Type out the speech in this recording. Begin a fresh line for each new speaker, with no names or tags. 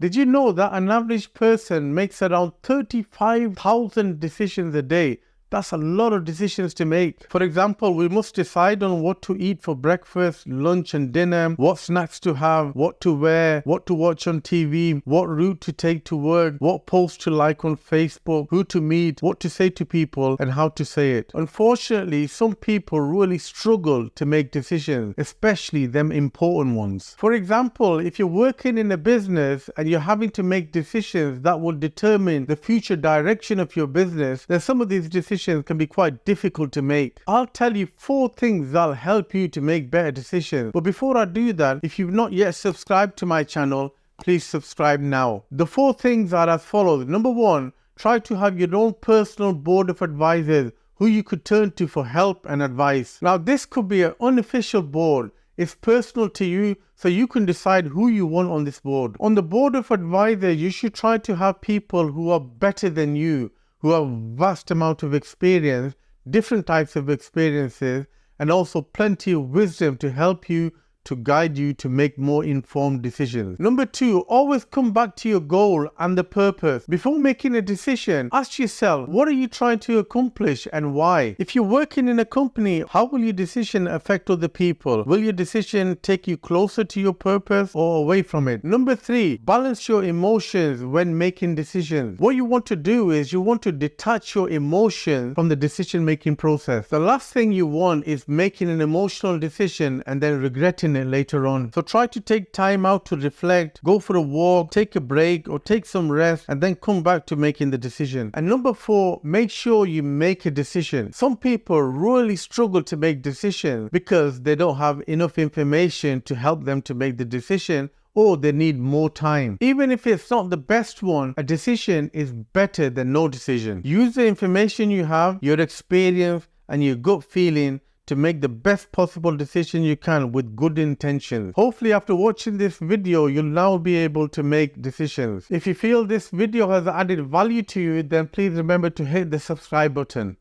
Did you know that an average person makes around 35,000 decisions a day? That's a lot of decisions to make. For example, we must decide on what to eat for breakfast, lunch and dinner, what snacks to have, what to wear, what to watch on TV, what route to take to work, what post to like on Facebook, who to meet, what to say to people, and how to say it. Unfortunately, some people really struggle to make decisions, especially them important ones. For example, if you're working in a business and you're having to make decisions that will determine the future direction of your business, then some of these decisions can be quite difficult to make. I'll tell you 4 things that'll help you to make better decisions. But before I do that, if you've not yet subscribed to my channel, please subscribe now. The 4 things are as follows. Number 1, try to have your own personal board of advisors who you could turn to for help and advice. Now, this could be an unofficial board. It's personal to you, so you can decide who you want on this board. On the board of advisors, you should try to have people who are better than you, who have vast amount of experience, different types of experiences, and also plenty of wisdom to help you, to guide you to make more informed decisions. Number 2, always come back to your goal and the purpose. Before making a decision, ask yourself, what are you trying to accomplish and why? If you're working in a company, how will your decision affect other people? Will your decision take you closer to your purpose or away from it? Number 3, balance your emotions when making decisions. What you want to do is you want to detach your emotions from the decision-making process. The last thing you want is making an emotional decision and then regretting it later on. So try to take time out to reflect, go for a walk, take a break or take some rest and then come back to making the decision. And number 4, make sure you make a decision. Some people really struggle to make decisions because they don't have enough information to help them to make the decision, or they need more time. Even if it's not the best one, a decision is better than no decision. Use the information you have, your experience and your gut feeling to make the best possible decision you can with good intentions. Hopefully after watching this video, you'll now be able to make decisions. If you feel this video has added value to you, then please remember to hit the subscribe button.